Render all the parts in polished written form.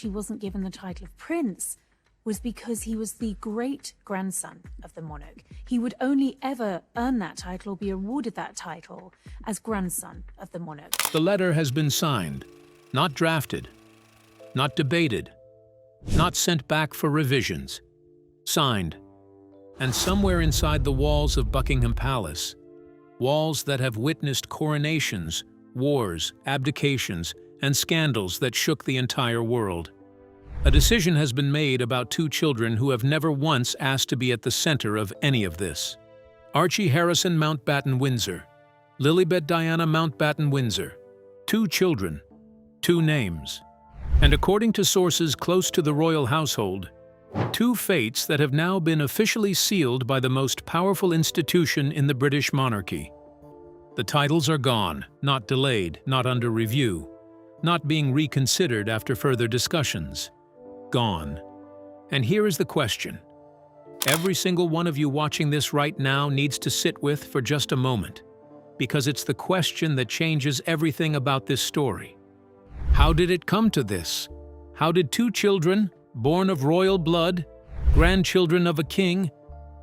Archie wasn't given the title of prince was because he was the great-grandson of the monarch. He would only ever earn that title or be awarded that title as grandson of the monarch. The letter has been signed, not drafted, not debated, not sent back for revisions. Signed, and somewhere inside the walls of Buckingham Palace, walls that have witnessed coronations, wars, abdications, and scandals that shook the entire world, a decision has been made about two children who have never once asked to be at the center of any of this. Archie Harrison Mountbatten-Windsor, Lilibet Diana Mountbatten-Windsor. Two children, two names. And according to sources close to the royal household, two fates that have now been officially sealed by the most powerful institution in the British monarchy. The titles are gone, not delayed, not under review, not being reconsidered after further discussions. Gone. And here is the question. Every single one of you watching this right now needs to sit with for just a moment, because it's the question that changes everything about this story. How did it come to this? How did two children, born of royal blood, grandchildren of a king,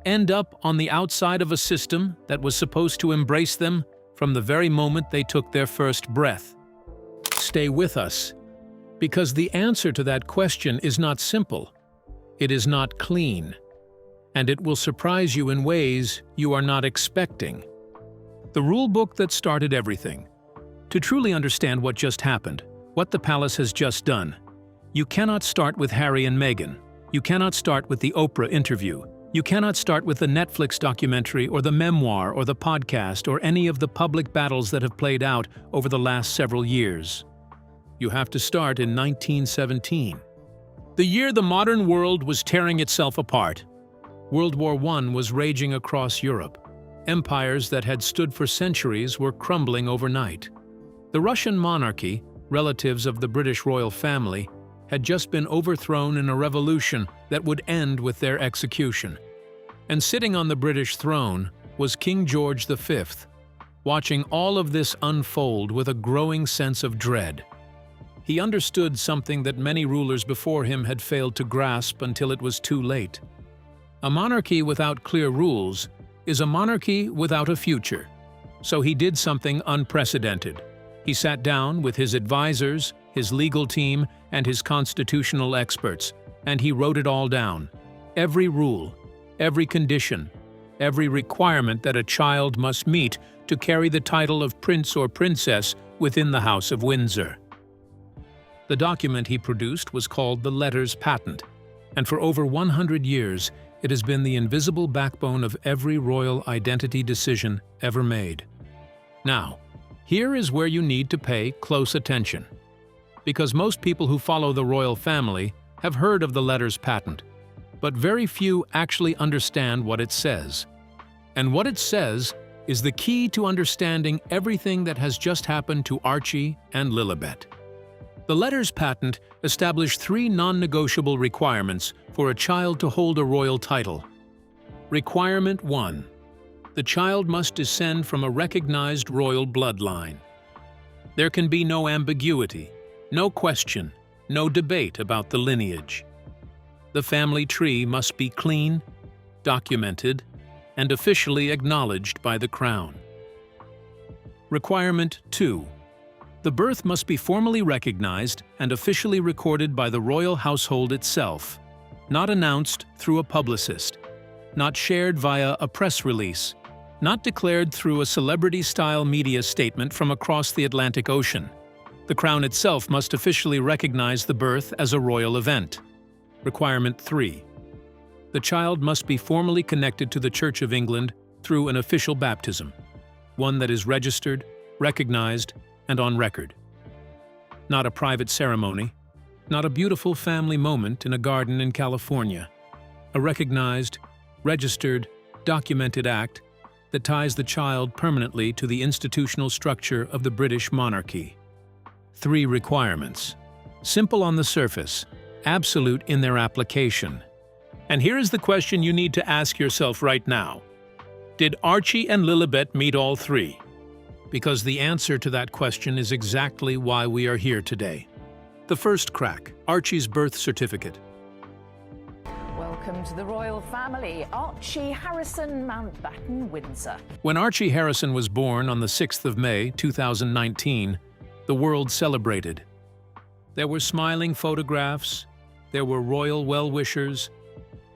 end up on the outside of a system that was supposed to embrace them from the very moment they took their first breath? Stay with us, because the answer to that question is not simple. It is not clean, and it will surprise you in ways you are not expecting. The rule book that started everything. To truly understand what just happened, what the palace has just done, you cannot start with Harry and Meghan. You cannot start with the Oprah interview. You cannot start with the Netflix documentary or the memoir or the podcast or any of the public battles that have played out over the last several years. You have to start in 1917. The year the modern world was tearing itself apart. World War I was raging across Europe. Empires that had stood for centuries were crumbling overnight. The Russian monarchy, relatives of the British royal family, had just been overthrown in a revolution that would end with their execution. And sitting on the British throne was King George V, watching all of this unfold with a growing sense of dread. He understood something that many rulers before him had failed to grasp until it was too late. A monarchy without clear rules is a monarchy without a future. So he did something unprecedented. He sat down with his advisors, his legal team, and his constitutional experts, and he wrote it all down. Every rule, every condition, every requirement that a child must meet to carry the title of prince or princess within the House of Windsor. The document he produced was called the Letters Patent, and for over 100 years, it has been the invisible backbone of every royal identity decision ever made. Now, here is where you need to pay close attention, because most people who follow the royal family have heard of the Letters Patent, but very few actually understand what it says. And what it says is the key to understanding everything that has just happened to Archie and Lilibet. The Letters Patent established 3 non-negotiable requirements for a child to hold a royal title. Requirement 1. The child must descend from a recognized royal bloodline. There can be no ambiguity, no question, no debate about the lineage. The family tree must be clean, documented, and officially acknowledged by the Crown. Requirement 2. The birth must be formally recognized and officially recorded by the royal household itself, not announced through a publicist, not shared via a press release, not declared through a celebrity-style media statement from across the Atlantic Ocean. The Crown itself must officially recognize the birth as a royal event. Requirement 3. The child must be formally connected to the Church of England through an official baptism, one that is registered, recognized, and on record. Not a private ceremony, not a beautiful family moment in a garden in California. A recognized, registered, documented act that ties the child permanently to the institutional structure of the British monarchy. 3 requirements. Simple on the surface, absolute in their application. And here is the question you need to ask yourself right now. Did Archie and Lilibet meet all 3? Because the answer to that question is exactly why we are here today. The first crack. Archie's birth certificate. Welcome to the royal family, Archie Harrison, Mountbatten-Windsor. When Archie Harrison was born on the 6th of May, 2019, the world celebrated. There were smiling photographs, there were royal well-wishers,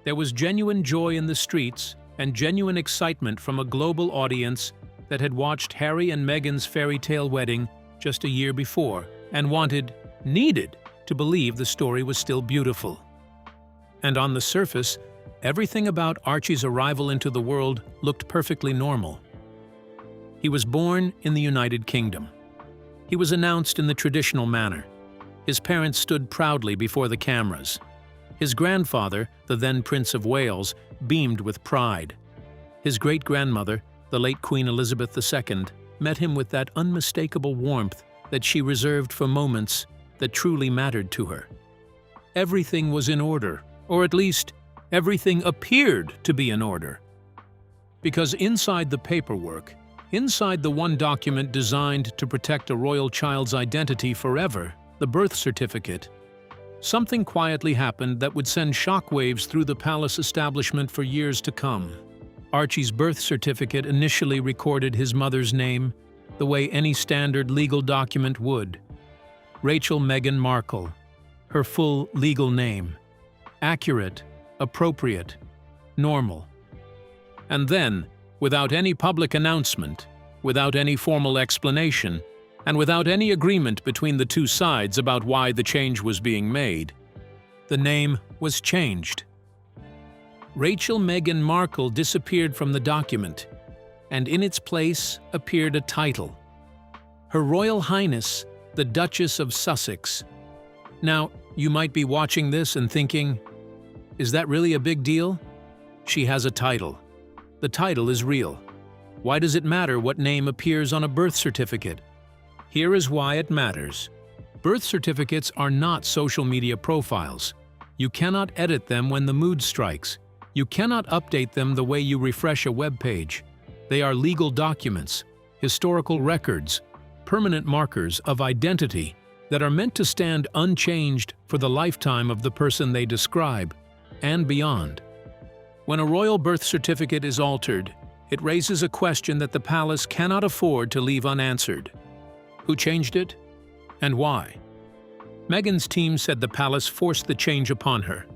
there was genuine joy in the streets and genuine excitement from a global audience that had watched Harry and Meghan's fairy tale wedding just a year before and needed to believe the story was still beautiful. And on the surface, everything about Archie's arrival into the world looked perfectly normal. He was born in the United Kingdom. He was announced in the traditional manner. His parents stood proudly before the cameras. His grandfather, the then Prince of Wales, beamed with pride. His great-grandmother, the late Queen Elizabeth II, met him with that unmistakable warmth that she reserved for moments that truly mattered to her. Everything was in order, or at least, everything appeared to be in order. Because inside the paperwork, inside the one document designed to protect a royal child's identity forever, the birth certificate, something quietly happened that would send shockwaves through the palace establishment for years to come. Archie's birth certificate initially recorded his mother's name the way any standard legal document would. Rachel Meghan Markle, her full legal name. Accurate, appropriate, normal. And then, without any public announcement, without any formal explanation, and without any agreement between the two sides about why the change was being made, the name was changed. Rachel Meghan Markle disappeared from the document, and in its place appeared a title. Her Royal Highness, the Duchess of Sussex. Now, you might be watching this and thinking, is that really a big deal? She has a title. The title is real. Why does it matter what name appears on a birth certificate? Here is why it matters. Birth certificates are not social media profiles. You cannot edit them when the mood strikes. You cannot update them the way you refresh a web page. They are legal documents, historical records, permanent markers of identity that are meant to stand unchanged for the lifetime of the person they describe, and beyond. When a royal birth certificate is altered, it raises a question that the palace cannot afford to leave unanswered. Who changed it? And why? Meghan's team said the palace forced the change upon her.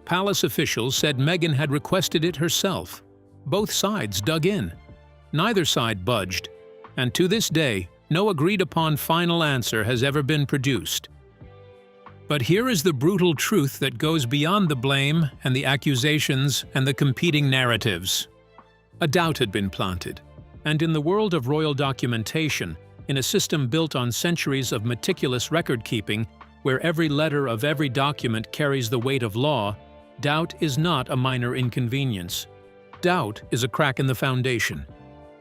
Palace officials said Meghan had requested it herself. Both sides dug in. Neither side budged, and to this day, no agreed-upon final answer has ever been produced. But here is the brutal truth that goes beyond the blame and the accusations and the competing narratives. A doubt had been planted, and in the world of royal documentation, in a system built on centuries of meticulous record-keeping, where every letter of every document carries the weight of law, doubt is not a minor inconvenience. Doubt is a crack in the foundation,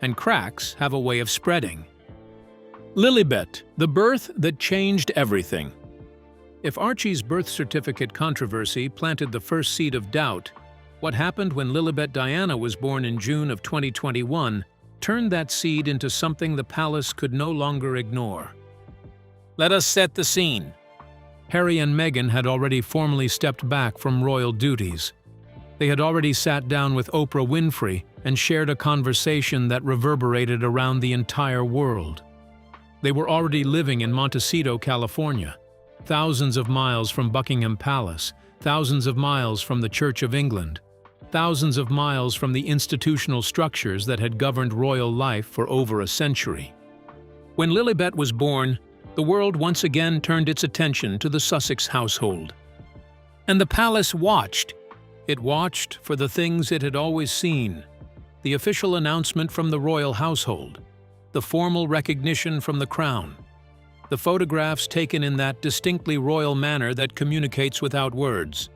and cracks have a way of spreading. Lilibet, the birth that changed everything. If Archie's birth certificate controversy planted the first seed of doubt, what happened when Lilibet Diana was born in June of 2021 turned that seed into something the palace could no longer ignore. Let us set the scene. Harry and Meghan had already formally stepped back from royal duties. They had already sat down with Oprah Winfrey and shared a conversation that reverberated around the entire world. They were already living in Montecito, California, thousands of miles from Buckingham Palace, thousands of miles from the Church of England, thousands of miles from the institutional structures that had governed royal life for over a century. When Lilibet was born, the world once again turned its attention to the Sussex household. And the palace watched. It watched for the things it had always seen: the official announcement from the royal household, the formal recognition from the crown, the photographs taken in that distinctly royal manner that communicates without words.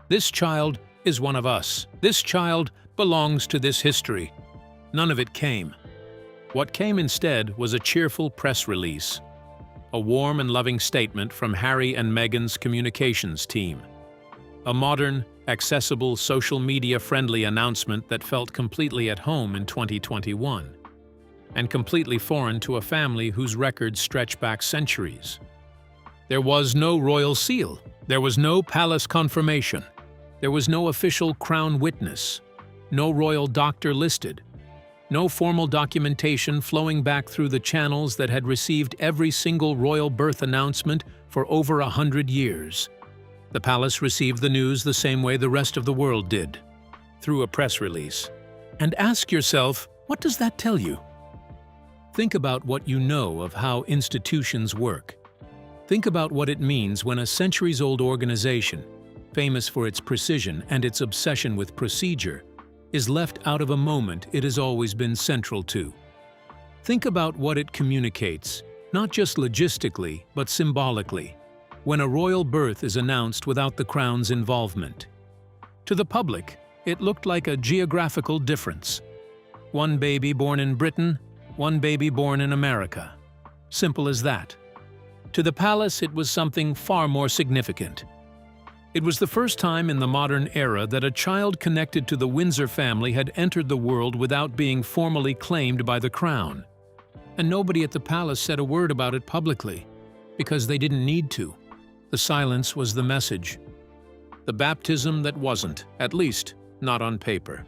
This child is one of us. This child belongs to this history. None of it came. What came instead was a cheerful press release, a warm and loving statement from Harry and Meghan's communications team, a modern, accessible, social media-friendly announcement that felt completely at home in 2021. And completely foreign to a family whose records stretch back centuries. There was no royal seal, There was no palace confirmation. There was no official crown witness, no royal doctor listed, no formal documentation flowing back through the channels that had received every single royal birth announcement for over 100 years. The palace received the news the same way the rest of the world did, through a press release. And ask yourself, what does that tell you? Think about what you know of how institutions work. Think about what it means when a centuries-old organization, famous for its precision and its obsession with procedure, is left out of a moment it has always been central to. Think about what it communicates, not just logistically, but symbolically, when a royal birth is announced without the crown's involvement. To the public, it looked like a geographical difference. One baby born in Britain, one baby born in America. Simple as that. To the palace, it was something far more significant. It was the first time in the modern era that a child connected to the Windsor family had entered the world without being formally claimed by the crown. And nobody at the palace said a word about it publicly, because they didn't need to. The silence was the message. The baptism that wasn't, at least not on paper.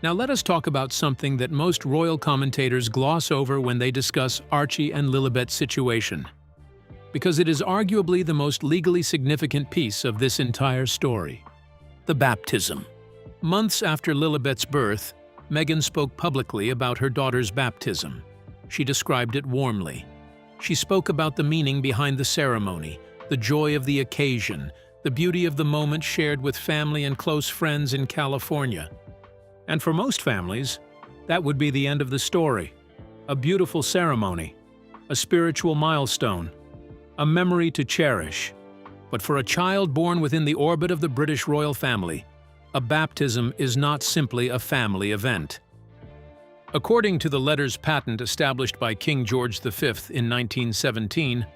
Now let us talk about something that most royal commentators gloss over when they discuss Archie and Lilibet's situation, because it is arguably the most legally significant piece of this entire story. The baptism. Months after Lilibet's birth, Meghan spoke publicly about her daughter's baptism. She described it warmly. She spoke about the meaning behind the ceremony, the joy of the occasion, the beauty of the moment shared with family and close friends in California. And for most families, that would be the end of the story. A beautiful ceremony, a spiritual milestone, a memory to cherish. But for a child born within the orbit of the British royal family, a baptism is not simply a family event. According to the letters patent established by King George V in 1917,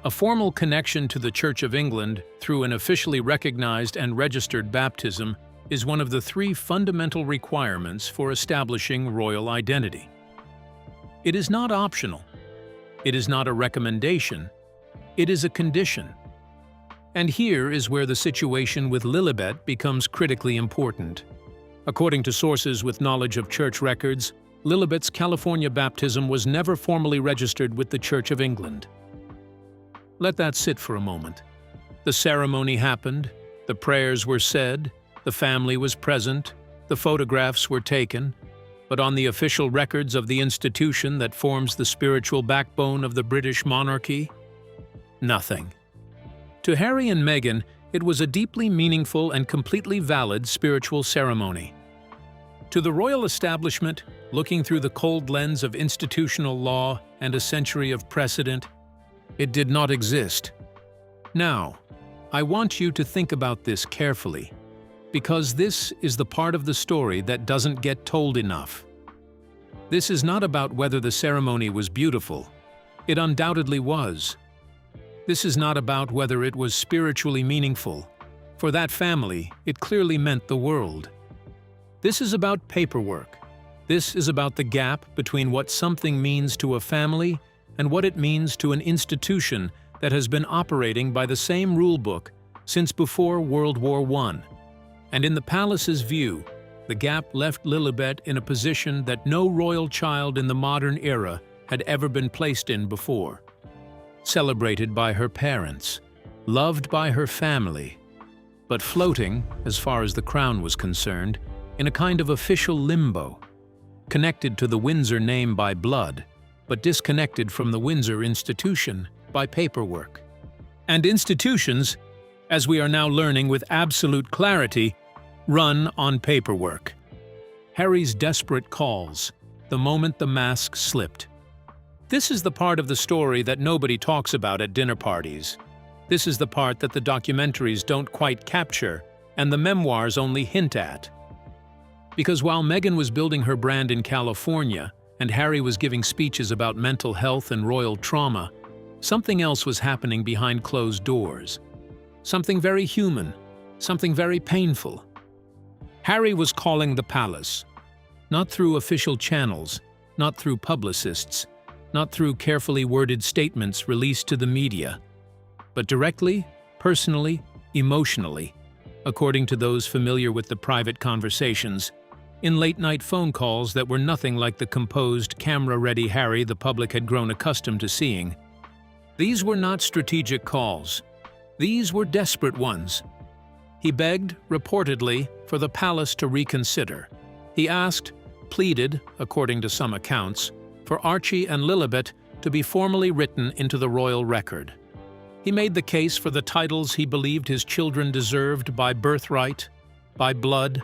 a formal connection to the Church of England through an officially recognized and registered baptism is one of the 3 fundamental requirements for establishing royal identity. It is not optional. It is not a recommendation. It is a condition. And here is where the situation with Lilibet becomes critically important. According to sources with knowledge of church records, Lilibet's California baptism was never formally registered with the Church of England. Let that sit for a moment. The ceremony happened, the prayers were said, the family was present, the photographs were taken, but on the official records of the institution that forms the spiritual backbone of the British monarchy, nothing. To Harry and Meghan, it was a deeply meaningful and completely valid spiritual ceremony. To the royal establishment, looking through the cold lens of institutional law and a century of precedent, it did not exist. Now, I want you to think about this carefully, because this is the part of the story that doesn't get told enough. This is not about whether the ceremony was beautiful. It undoubtedly was. This is not about whether it was spiritually meaningful. For that family, it clearly meant the world. This is about paperwork. This is about the gap between what something means to a family and what it means to an institution that has been operating by the same rulebook since before World War I. And in the palace's view, the gap left Lilibet in a position that no royal child in the modern era had ever been placed in before. Celebrated by her parents, loved by her family, but floating, as far as the crown was concerned, in a kind of official limbo, connected to the Windsor name by blood, but disconnected from the Windsor institution by paperwork. And institutions, as we are now learning with absolute clarity, run on paperwork. Harry's desperate calls, the moment the mask slipped. This is the part of the story that nobody talks about at dinner parties. This is the part that the documentaries don't quite capture and the memoirs only hint at. Because while Meghan was building her brand in California and Harry was giving speeches about mental health and royal trauma, something else was happening behind closed doors. Something very human, something very painful. Harry was calling the palace, not through official channels, not through publicists, not through carefully worded statements released to the media, but directly, personally, emotionally, according to those familiar with the private conversations, in late-night phone calls that were nothing like the composed, camera-ready Harry the public had grown accustomed to seeing. These were not strategic calls. These were desperate ones. He begged, reportedly, for the palace to reconsider. He asked, pleaded, according to some accounts, for Archie and Lilibet to be formally written into the royal record. He made the case for the titles he believed his children deserved by birthright, by blood,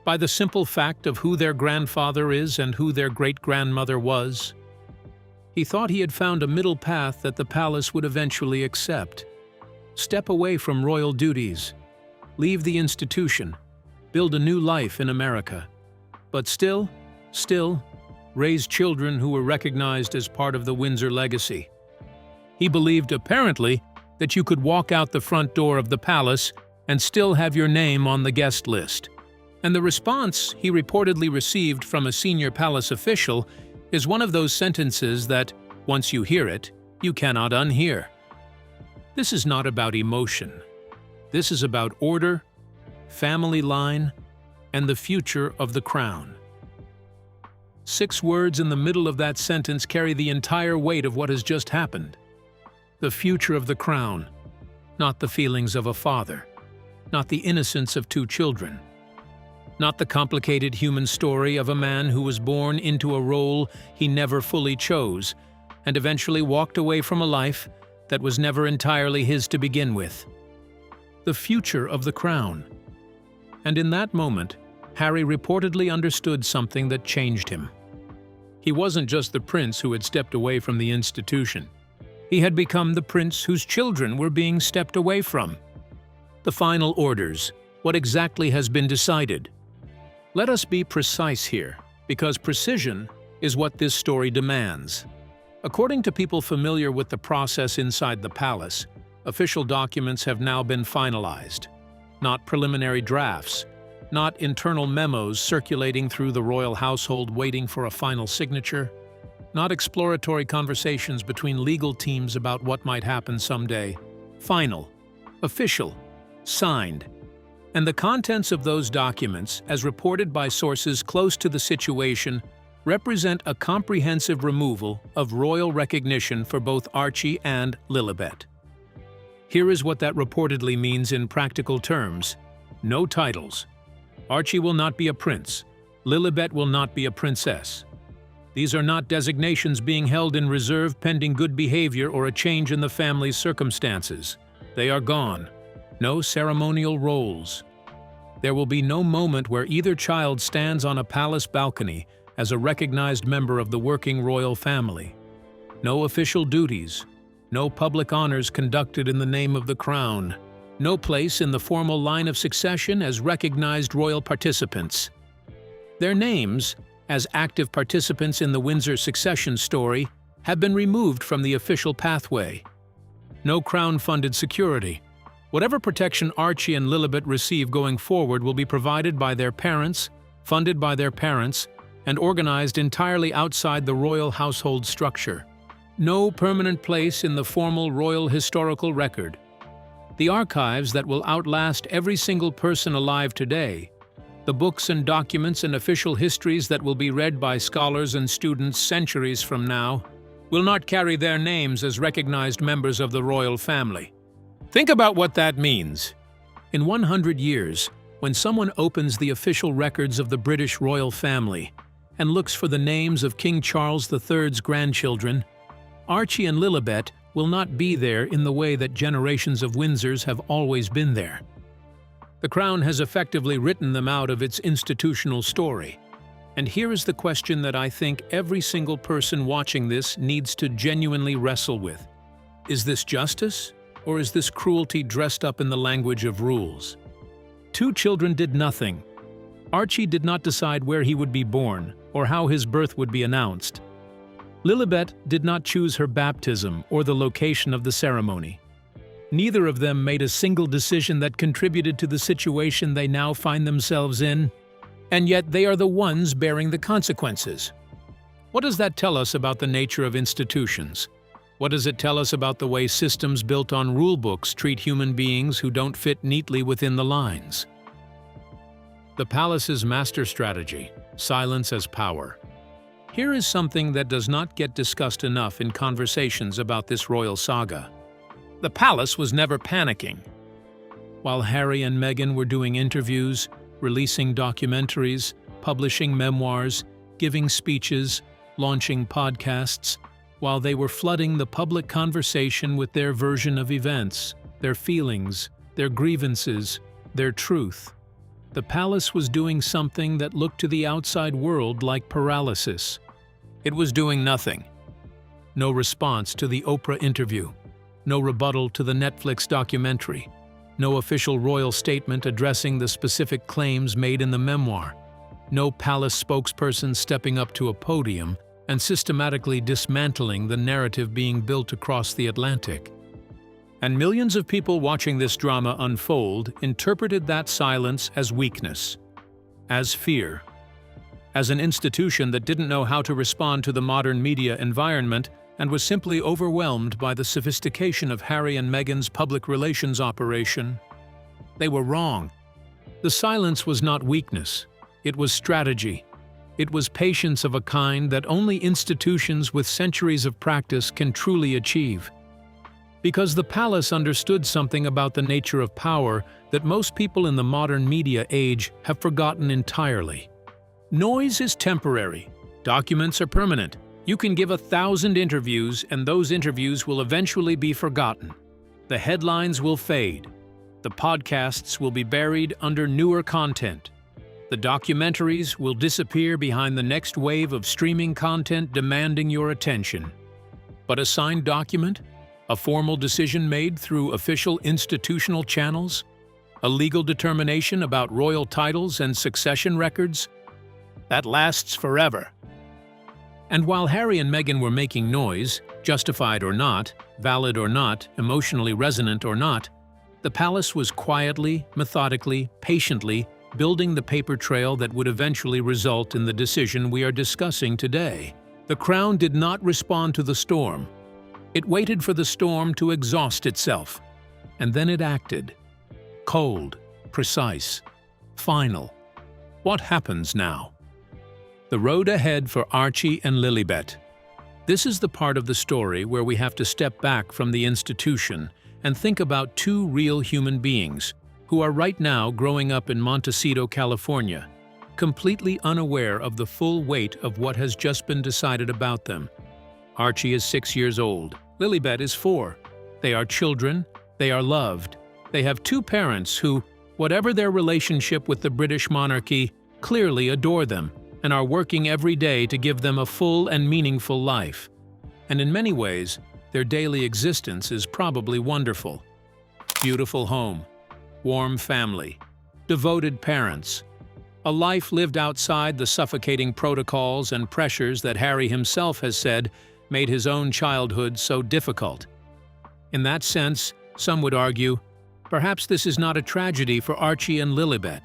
by the simple fact of who their grandfather is and who their great-grandmother was. He thought he had found a middle path that the palace would eventually accept. Step away from royal duties, leave the institution, build a new life in America. But still, raise children who were recognized as part of the Windsor legacy. He believed, apparently, that you could walk out the front door of the palace and still have your name on the guest list. And the response he reportedly received from a senior palace official is one of those sentences that, once you hear it, you cannot unhear. This is not about emotion. This is about order, family line, and the future of the crown. 6 words in the middle of that sentence carry the entire weight of what has just happened. The future of the crown, not the feelings of a father, not the innocence of 2 children, not the complicated human story of a man who was born into a role he never fully chose and eventually walked away from a life that was never entirely his to begin with. The future of the crown. And in that moment, Harry reportedly understood something that changed him. He wasn't just the prince who had stepped away from the institution. He had become the prince whose children were being stepped away from. The final orders. What exactly has been decided? Let us be precise here, because precision is what this story demands. According to people familiar with the process inside the palace, official documents have now been finalized. Not preliminary drafts, not internal memos circulating through the royal household waiting for a final signature, not exploratory conversations between legal teams about what might happen someday. Final, official, signed. And the contents of those documents, as reported by sources close to the situation, represent a comprehensive removal of royal recognition for both Archie and Lilibet. Here is what that reportedly means in practical terms. No titles. Archie will not be a prince. Lilibet will not be a princess. These are not designations being held in reserve pending good behavior or a change in the family's circumstances. They are gone. No ceremonial roles. There will be no moment where either child stands on a palace balcony as a recognized member of the working royal family. No official duties. No public honors conducted in the name of the crown. No place in the formal line of succession as recognized royal participants. Their names, as active participants in the Windsor succession story, have been removed from the official pathway. No crown-funded security. Whatever protection Archie and Lilibet receive going forward will be provided by their parents, funded by their parents, and organized entirely outside the royal household structure. No permanent place in the formal royal historical record. The archives that will outlast every single person alive today, the books and documents and official histories that will be read by scholars and students centuries from now, will not carry their names as recognized members of the royal family. Think about what that means. In 100 years, when someone opens the official records of the British royal family and looks for the names of King Charles III's grandchildren, Archie and Lilibet will not be there in the way that generations of Windsors have always been there. The Crown has effectively written them out of its institutional story. And here is the question that I think every single person watching this needs to genuinely wrestle with. Is this justice, or is this cruelty dressed up in the language of rules? 2 children did nothing. Archie did not decide where he would be born or how his birth would be announced. Lilibet did not choose her baptism or the location of the ceremony. Neither of them made a single decision that contributed to the situation they now find themselves in, and yet they are the ones bearing the consequences. What does that tell us about the nature of institutions? What does it tell us about the way systems built on rulebooks treat human beings who don't fit neatly within the lines? The palace's master strategy: silence as power. Here is something that does not get discussed enough in conversations about this royal saga. The palace was never panicking. While Harry and Meghan were doing interviews, releasing documentaries, publishing memoirs, giving speeches, launching podcasts, while they were flooding the public conversation with their version of events, their feelings, their grievances, their truth, the palace was doing something that looked to the outside world like paralysis. It was doing nothing. No response to the Oprah interview, no rebuttal to the Netflix documentary, no official royal statement addressing the specific claims made in the memoir, no palace spokesperson stepping up to a podium and systematically dismantling the narrative being built across the Atlantic. And millions of people watching this drama unfold interpreted that silence as weakness, as fear, as an institution that didn't know how to respond to the modern media environment and was simply overwhelmed by the sophistication of Harry and Meghan's public relations operation. They were wrong. The silence was not weakness, it was strategy. It was patience of a kind that only institutions with centuries of practice can truly achieve. Because the palace understood something about the nature of power that most people in the modern media age have forgotten entirely. Noise is temporary. Documents are permanent. You can give 1,000 interviews and those interviews will eventually be forgotten. The headlines will fade. The podcasts will be buried under newer content. The documentaries will disappear behind the next wave of streaming content demanding your attention. But a signed document? A formal decision made through official institutional channels? A legal determination about royal titles and succession records? That lasts forever. And while Harry and Meghan were making noise, justified or not, valid or not, emotionally resonant or not, the palace was quietly, methodically, patiently building the paper trail that would eventually result in the decision we are discussing today. The Crown did not respond to the storm. It waited for the storm to exhaust itself, and then it acted. Cold, precise, final. What happens now? The road ahead for Archie and Lilibet. This is the part of the story where we have to step back from the institution and think about two real human beings who are right now growing up in Montecito, California, completely unaware of the full weight of what has just been decided about them. Archie is 6 years old. Lilibet is 4. They are children. They are loved. They have two parents who, whatever their relationship with the British monarchy, clearly adore them and are working every day to give them a full and meaningful life. And in many ways, their daily existence is probably wonderful. Beautiful home, warm family, devoted parents, a life lived outside the suffocating protocols and pressures that Harry himself has said made his own childhood so difficult. In that sense, some would argue, perhaps this is not a tragedy for Archie and Lilibet.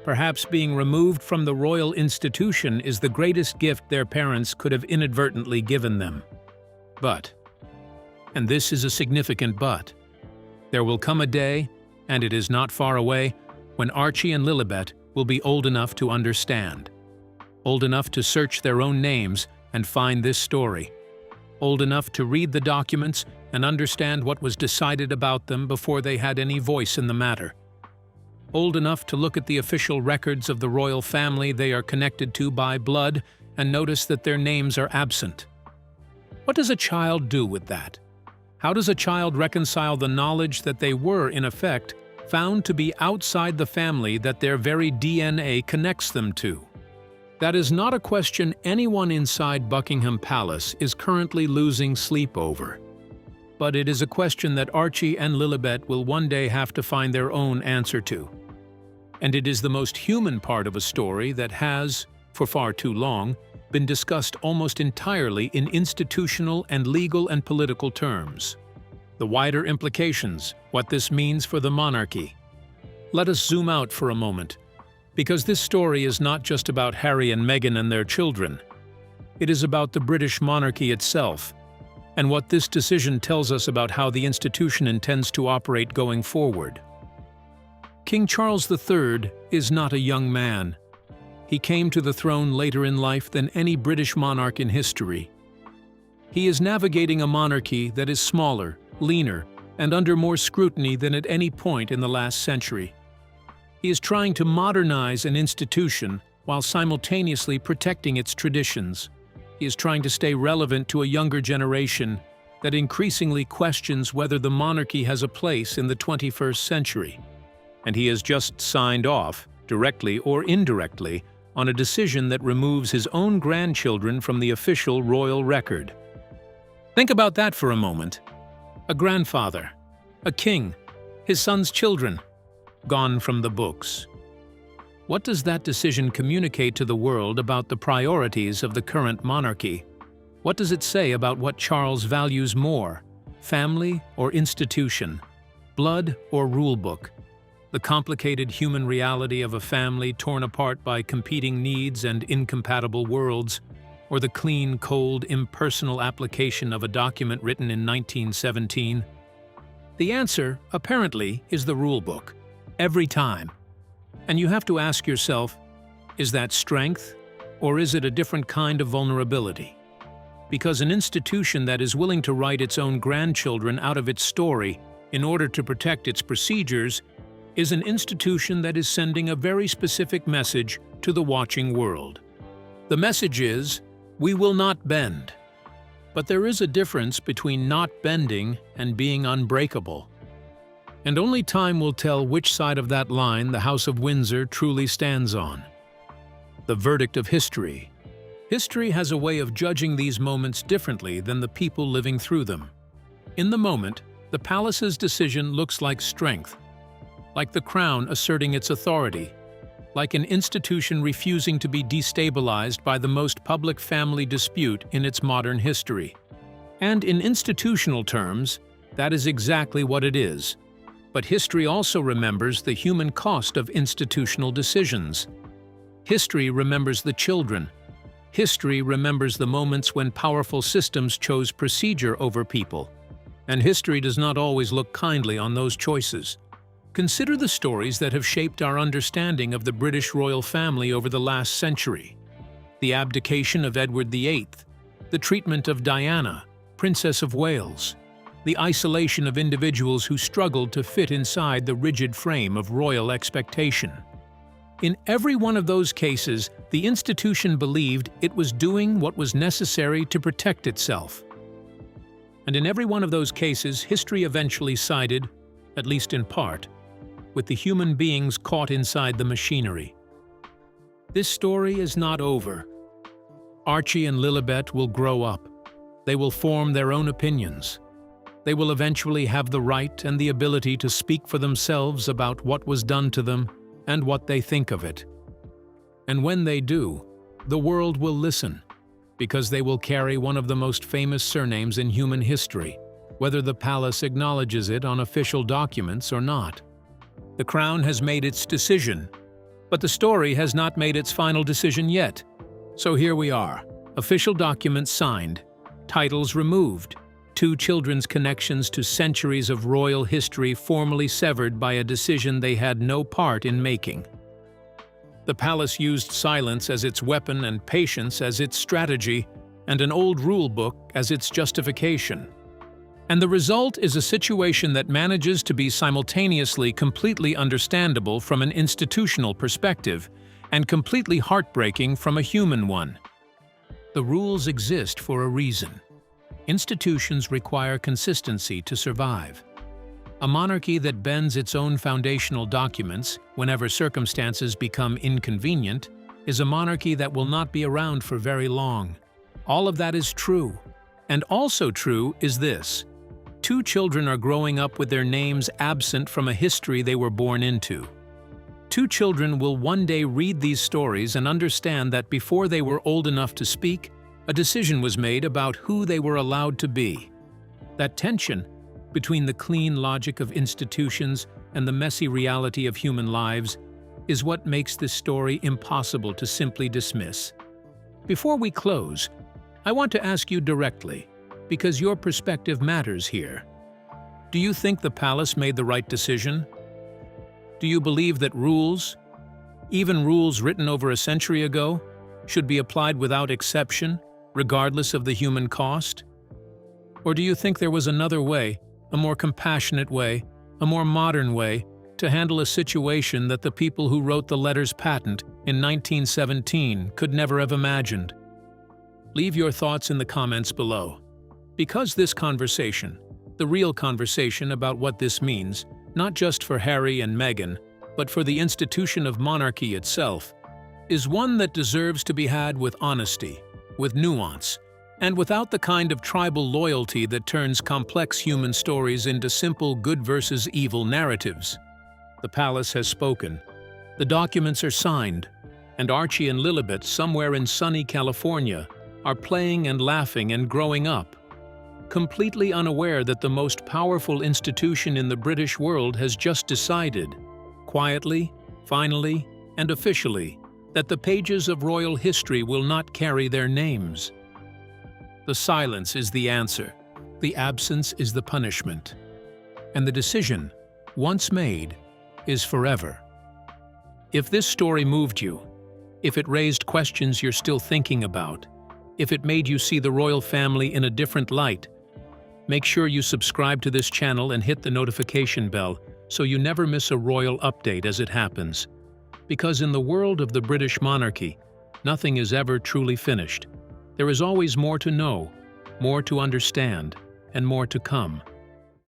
Perhaps being removed from the royal institution is the greatest gift their parents could have inadvertently given them. But, and this is a significant but, there will come a day, and it is not far away, when Archie and Lilibet will be old enough to understand. Old enough to search their own names and find this story. Old enough to read the documents and understand what was decided about them before they had any voice in the matter. Old enough to look at the official records of the royal family they are connected to by blood and notice that their names are absent. What does a child do with that? How does a child reconcile the knowledge that they were, in effect, found to be outside the family that their very DNA connects them to? That is not a question anyone inside Buckingham Palace is currently losing sleep over. But it is a question that Archie and Lilibet will one day have to find their own answer to. And it is the most human part of a story that has, for far too long, been discussed almost entirely in institutional and legal and political terms. The wider implications, what this means for the monarchy. Let us zoom out for a moment, because this story is not just about Harry and Meghan and their children. It is about the British monarchy itself, and what this decision tells us about how the institution intends to operate going forward. King Charles III is not a young man. He came to the throne later in life than any British monarch in history. He is navigating a monarchy that is smaller, leaner, and under more scrutiny than at any point in the last century. He is trying to modernize an institution while simultaneously protecting its traditions. He is trying to stay relevant to a younger generation that increasingly questions whether the monarchy has a place in the 21st century. And he has just signed off, directly or indirectly, on a decision that removes his own grandchildren from the official royal record. Think about that for a moment. A grandfather, a king, his son's children, gone from the books. What does that decision communicate to the world about the priorities of the current monarchy? What does it say about what Charles values more, family or institution, blood or rulebook? The complicated human reality of a family torn apart by competing needs and incompatible worlds, or the clean, cold, impersonal application of a document written in 1917? The answer, apparently, is the rulebook, every time. And you have to ask yourself, is that strength, or is it a different kind of vulnerability? Because an institution that is willing to write its own grandchildren out of its story in order to protect its procedures is an institution that is sending a very specific message to the watching world. The message is, we will not bend. But there is a difference between not bending and being unbreakable. And only time will tell which side of that line the House of Windsor truly stands on. The verdict of history. History has a way of judging these moments differently than the people living through them. In the moment, the palace's decision looks like strength, like the crown asserting its authority, like an institution refusing to be destabilized by the most public family dispute in its modern history. And in institutional terms, that is exactly what it is. But history also remembers the human cost of institutional decisions. History remembers the children. History remembers the moments when powerful systems chose procedure over people. And history does not always look kindly on those choices. Consider the stories that have shaped our understanding of the British royal family over the last century. The abdication of Edward VIII, the treatment of Diana, Princess of Wales, the isolation of individuals who struggled to fit inside the rigid frame of royal expectation. In every one of those cases, the institution believed it was doing what was necessary to protect itself. And in every one of those cases, history eventually sided, at least in part, with the human beings caught inside the machinery. This story is not over. Archie and Lilibet will grow up. They will form their own opinions. They will eventually have the right and the ability to speak for themselves about what was done to them and what they think of it. And when they do, the world will listen, because they will carry one of the most famous surnames in human history, whether the palace acknowledges it on official documents or not. The Crown has made its decision, but the story has not made its final decision yet. So here we are, official documents signed, titles removed, two children's connections to centuries of royal history formally severed by a decision they had no part in making. The palace used silence as its weapon and patience as its strategy, and an old rule book as its justification. And the result is a situation that manages to be simultaneously completely understandable from an institutional perspective and completely heartbreaking from a human one. The rules exist for a reason. Institutions require consistency to survive. A monarchy that bends its own foundational documents whenever circumstances become inconvenient is a monarchy that will not be around for very long. All of that is true. And also true is this. Two children are growing up with their names absent from a history they were born into. Two children will one day read these stories and understand that before they were old enough to speak, a decision was made about who they were allowed to be. That tension between the clean logic of institutions and the messy reality of human lives is what makes this story impossible to simply dismiss. Before we close, I want to ask you directly, because your perspective matters here. Do you think the palace made the right decision? Do you believe that rules, even rules written over a century ago, should be applied without exception, regardless of the human cost? Or do you think there was another way, a more compassionate way, a more modern way, to handle a situation that the people who wrote the letters patent in 1917 could never have imagined? Leave your thoughts in the comments below. Because this conversation, the real conversation about what this means, not just for Harry and Meghan, but for the institution of monarchy itself, is one that deserves to be had with honesty, with nuance, and without the kind of tribal loyalty that turns complex human stories into simple good versus evil narratives. The palace has spoken. The documents are signed, and Archie and Lilibet, somewhere in sunny California, are playing and laughing and growing up, completely unaware that the most powerful institution in the British world has just decided, quietly, finally, and officially, that the pages of royal history will not carry their names. The silence is the answer, the absence is the punishment, and the decision, once made, is forever. If this story moved you, if it raised questions you're still thinking about, if it made you see the royal family in a different light, make sure you subscribe to this channel and hit the notification bell so you never miss a royal update as it happens. Because in the world of the British monarchy, nothing is ever truly finished. There is always more to know, more to understand, and more to come.